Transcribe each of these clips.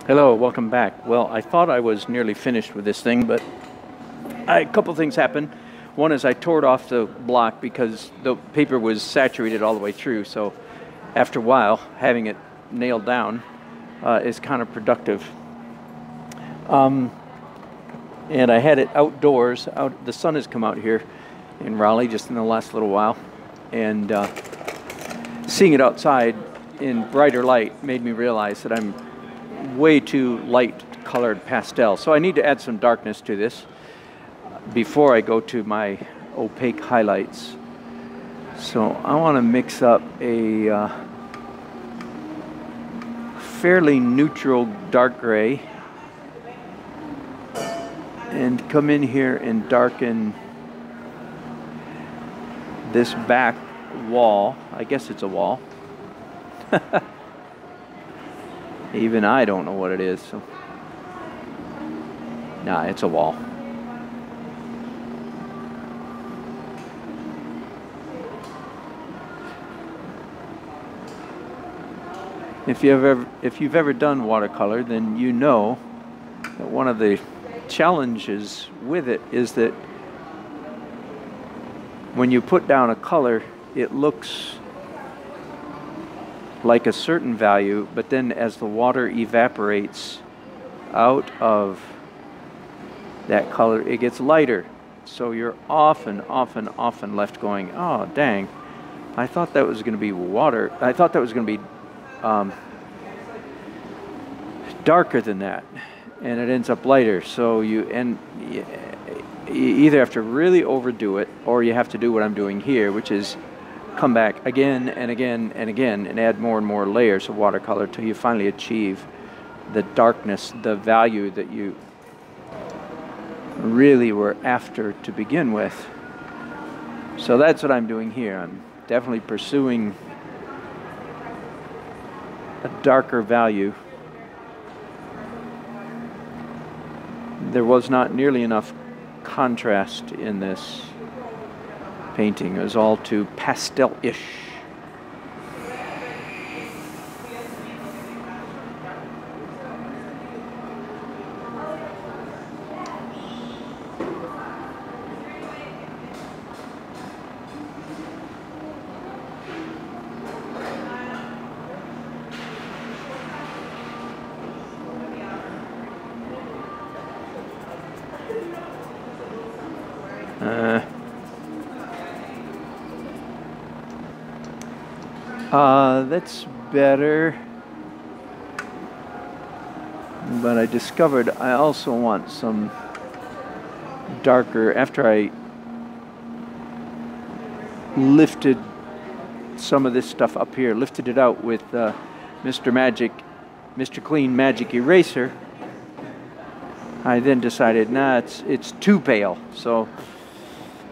Hello, welcome back. Well, I thought I was nearly finished with this thing, but a couple things happened. One is I tore it off the block because the paper was saturated all the way through, so after a while, having it nailed down is counterproductive. And I had it outdoors. The sun has come out here in Raleigh just in the last little while, and seeing it outside in brighter light made me realize that I'm way too light colored pastel. So I need to add some darkness to this before I go to my opaque highlights. So I want to mix up a fairly neutral dark gray and come in here and darken this back wall. I guess it's a wall. Even I don't know what it is. So. Nah, it's a wall. If you've ever done watercolor, then you know that one of the challenges with it is that when you put down a color, it looks like a certain value, but then as the water evaporates out of that color, it gets lighter. So you're often left going, oh, dang, I thought that was going to be water. I thought that was going to be darker than that, and it ends up lighter. So you either have to really overdo it, or you have to do what I'm doing here, which is come back again and again and again and add more and more layers of watercolor till you finally achieve the darkness, the value that you really were after to begin with. So that's what I'm doing here. I'm definitely pursuing a darker value. There was not nearly enough contrast in this painting. It was all too pastel-ish. That's better, but I discovered I also want some darker. After I lifted some of this stuff up here, lifted it out with Mr. Clean Magic Eraser, I then decided, nah, it's too pale. So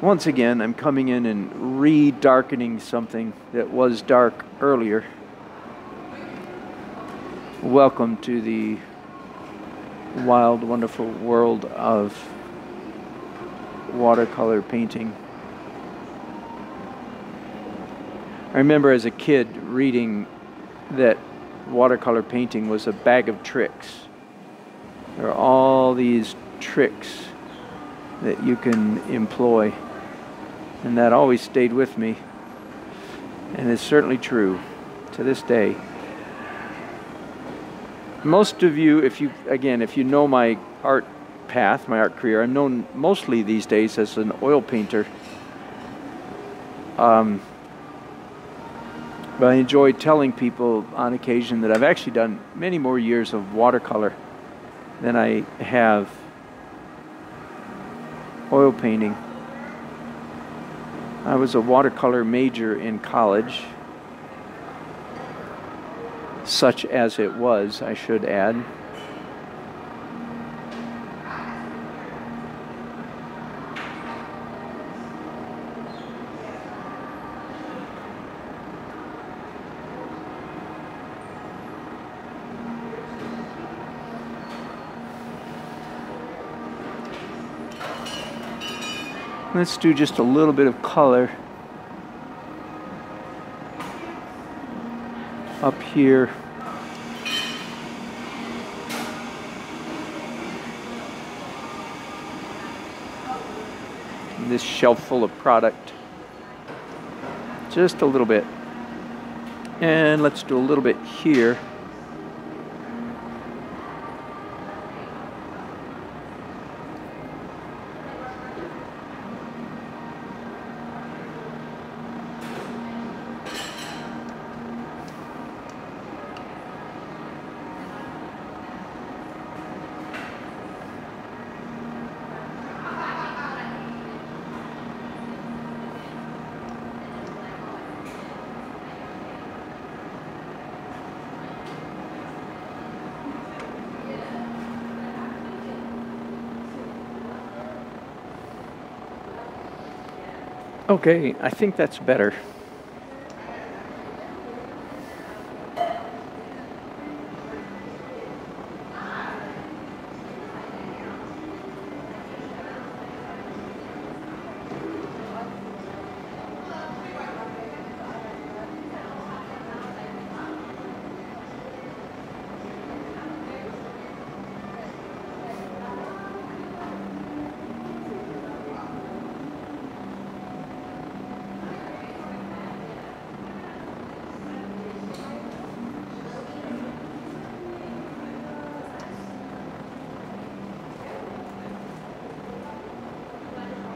once again, I'm coming in and re-darkening something that was dark earlier. Welcome to the wild, wonderful world of watercolor painting. I remember as a kid reading that watercolor painting was a bag of tricks. There are all these tricks that you can employ. And that always stayed with me, and it's certainly true to this day. Most of you, if you know my art path, my art career, I'm known mostly these days as an oil painter. But I enjoy telling people on occasion that I've actually done many more years of watercolor than I have oil painting. I was a watercolor major in college, such as it was, I should add. Let's do just a little bit of color up here this shelf full of product. Just a little bit. And let's do a little bit here. Okay, I think that's better.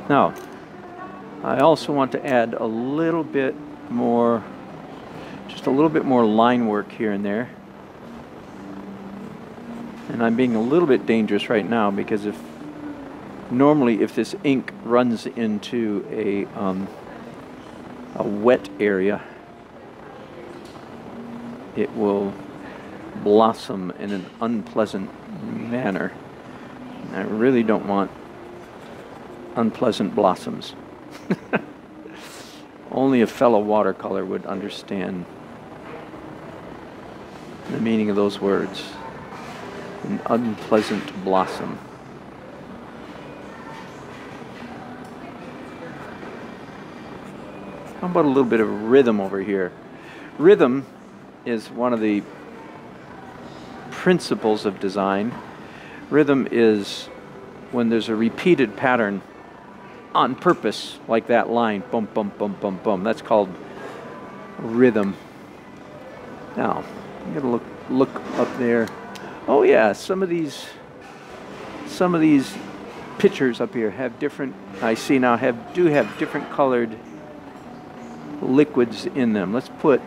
Now, I also want to add a little bit more, just a little bit more line work here and there. And I'm being a little bit dangerous right now because normally if this ink runs into a wet area, it will blossom in an unpleasant manner. And I really don't want unpleasant blossoms. Only a fellow watercolor would understand the meaning of those words. An unpleasant blossom. How about a little bit of rhythm over here? Rhythm is one of the principles of design. Rhythm is when there's a repeated pattern on purpose, like that line, bum, bum, bum, bum, bum. That's called rhythm. Now, I'm gonna look up there. Oh yeah, some of these pictures up here have different. I see now do have different colored liquids in them. Let's put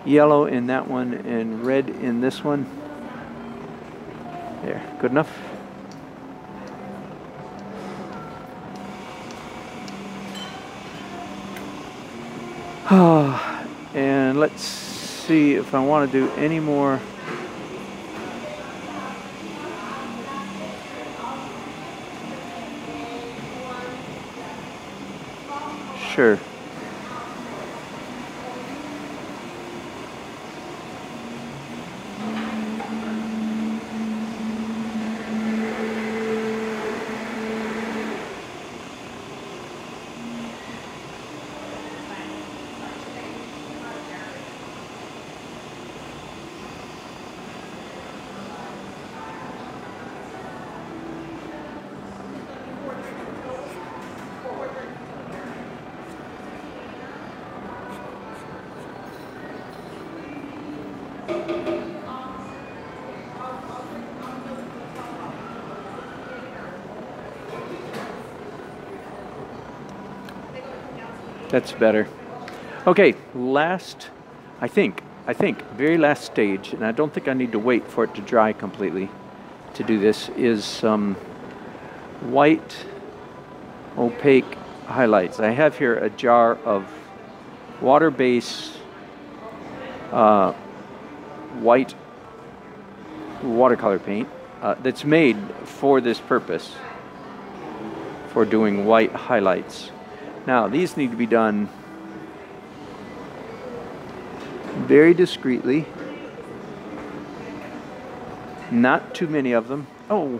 yellow in that one and red in this one. There, good enough. And let's see if I want to do any more. Sure. That's better. Okay, I think, very last stage, and I don't think I need to wait for it to dry completely to do this, is some white opaque highlights. I have here a jar of water-based white watercolor paint that's made for this purpose, for doing white highlights. Now, these need to be done very discreetly. Not too many of them. Oh,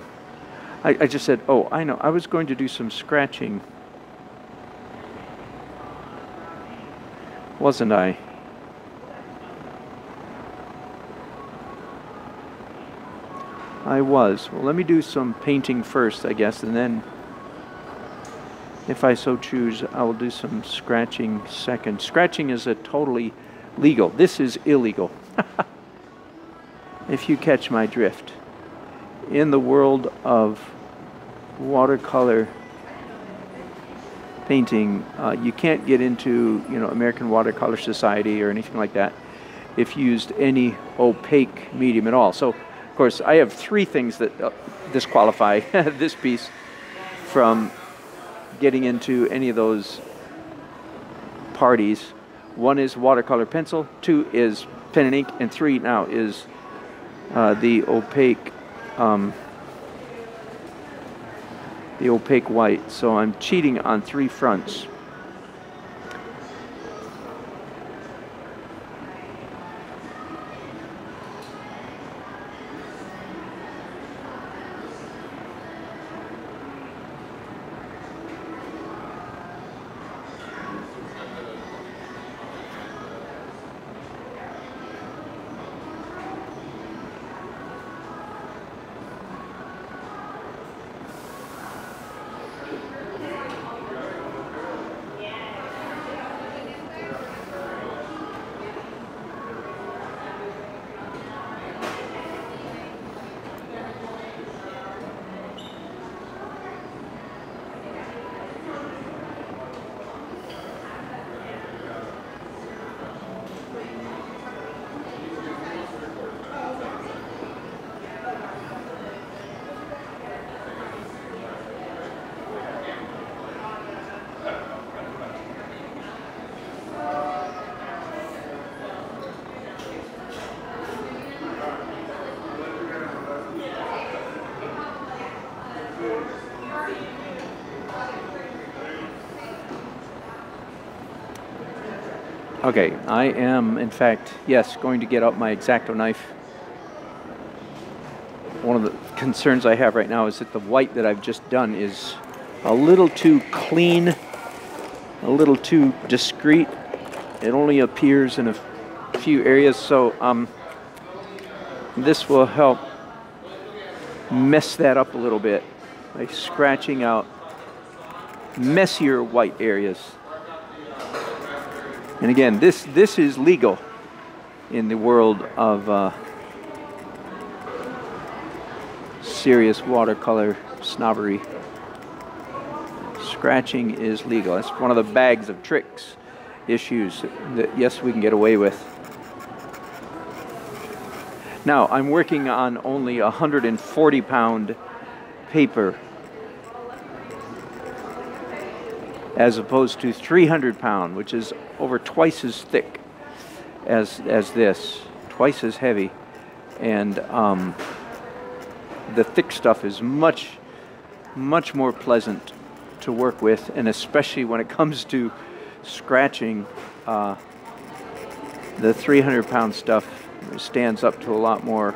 I just said, oh, I know. I was going to do some scratching. Wasn't I? I was. Well, let me do some painting first, I guess, and then If I so choose, I will do some scratching second. Scratching is a totally legal. This is illegal. If you catch my drift. In the world of watercolor painting, you can't get into, American Watercolor Society or anything like that if you used any opaque medium at all. So, of course, I have three things that disqualify this piece from getting into any of those parties. One is watercolor pencil, two is pen and ink, and three now is the opaque white. So I'm cheating on three fronts. Okay, I am, in fact, yes, going to get out my X-Acto knife. One of the concerns I have right now is that the white that I've just done is a little too clean, a little too discreet. It only appears in a few areas, so this will help mess that up a little bit by scratching out messier white areas. And again, this is legal in the world of serious watercolor snobbery. Scratching is legal. That's one of the bags of tricks issues that, yes, we can get away with. Now, I'm working on only 140-pound paper as opposed to 300-pound, which is over twice as thick as this, twice as heavy. And the thick stuff is much more pleasant to work with, and especially when it comes to scratching, the 300-pound stuff stands up to a lot more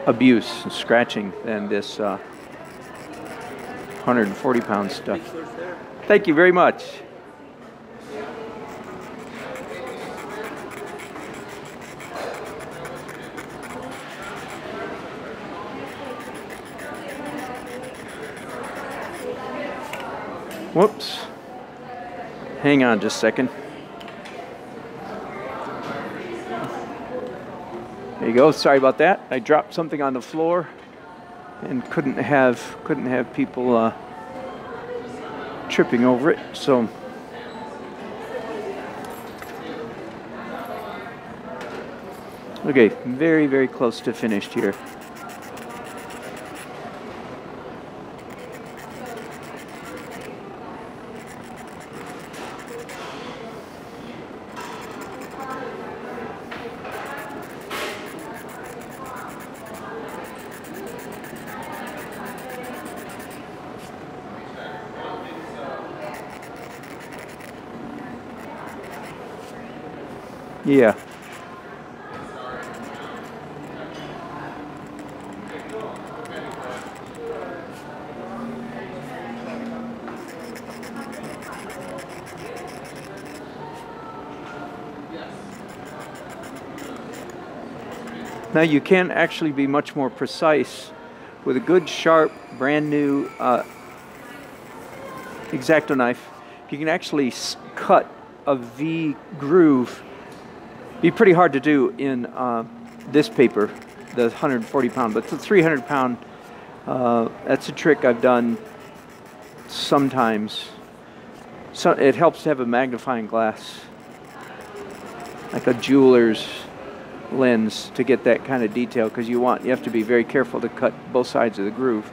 abuse and scratching than this 140-pound stuff. Thank you very much. Whoops. Hang on just a second. There you go. Sorry about that. I dropped something on the floor and couldn't have people tripping over it. So okay, very close to finished here. Yeah. Now you can actually be much more precise with a good, sharp, brand new X-Acto knife, you can actually cut a V groove. Be pretty hard to do in this paper, the 140-pound, but the 300-pound, that's a trick I've done sometimes. So it helps to have a magnifying glass, like a jeweler's lens, to get that kind of detail, because you have to be very careful to cut both sides of the groove.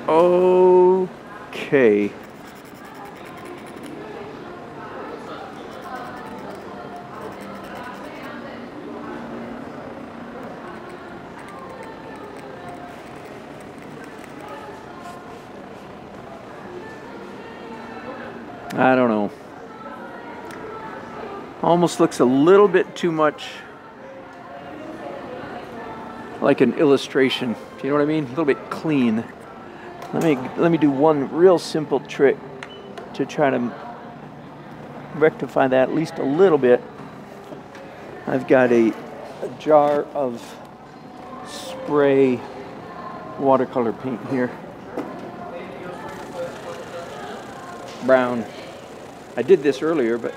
Okay. I don't know. Almost looks a little bit too much like an illustration. Do you know what I mean? A little bit clean. Let me do one real simple trick to try to rectify that at least a little bit. I've got a jar of spray watercolor paint here. Brown. I did this earlier, but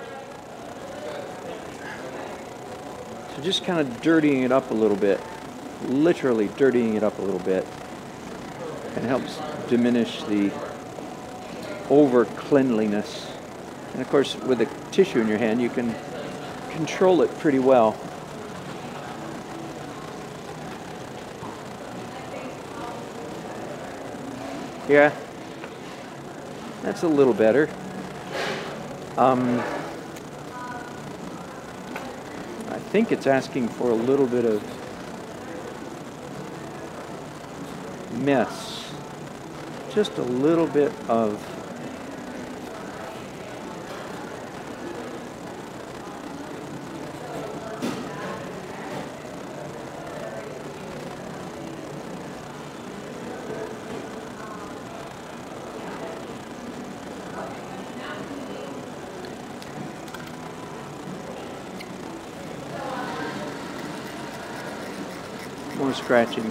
so just kind of dirtying it up a little bit, literally dirtying it up a little bit, and helps diminish the over cleanliness. And of course, with a tissue in your hand, you can control it pretty well. Yeah, that's a little better. I think it's asking for a little bit of mess. Just a little bit of more scratching.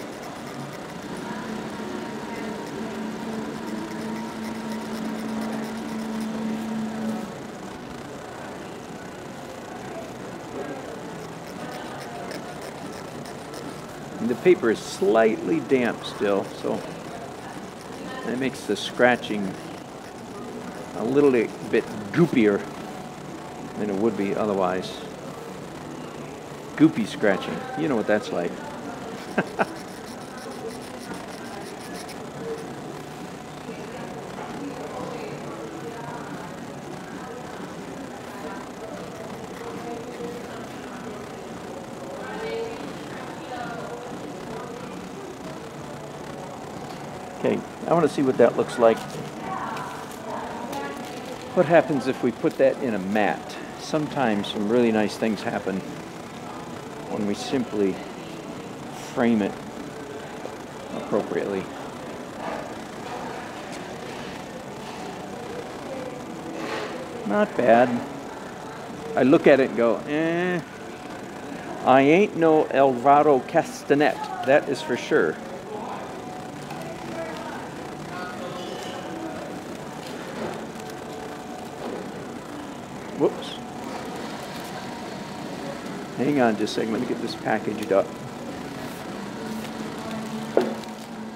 And the paper is slightly damp still, so that makes the scratching a little bit goopier than it would be otherwise. Goopy scratching, you know what that's like. Okay, I want to see what that looks like. What happens if we put that in a mat? Sometimes some really nice things happen when we simply frame it appropriately. Not bad. I look at it and go, I ain't no Alvaro Castanet, that is for sure. Whoops. Hang on just a second, let me get this packaged up.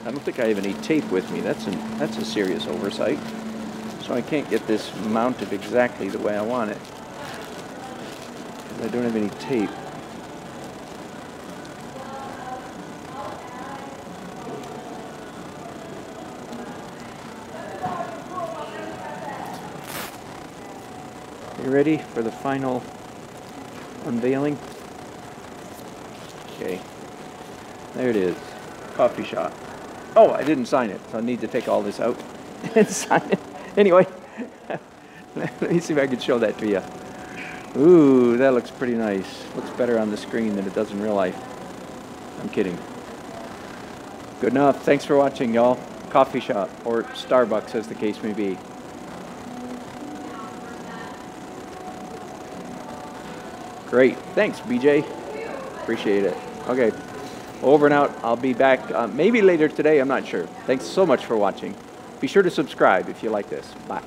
I don't think I have any tape with me. That's a serious oversight. So I can't get this mounted exactly the way I want it. I don't have any tape. You ready for the final unveiling? Okay. There it is. Coffee shop. Oh, I didn't sign it, so I need to take all this out and sign it. Anyway, let me see if I can show that to you. Ooh, that looks pretty nice. Looks better on the screen than it does in real life. I'm kidding. Good enough. Thanks for watching, y'all. Coffee shop, or Starbucks as the case may be. Great. Thanks, BJ. Appreciate it. Okay, over and out. I'll be back maybe later today. I'm not sure. Thanks so much for watching. Be sure to subscribe if you like this. Bye.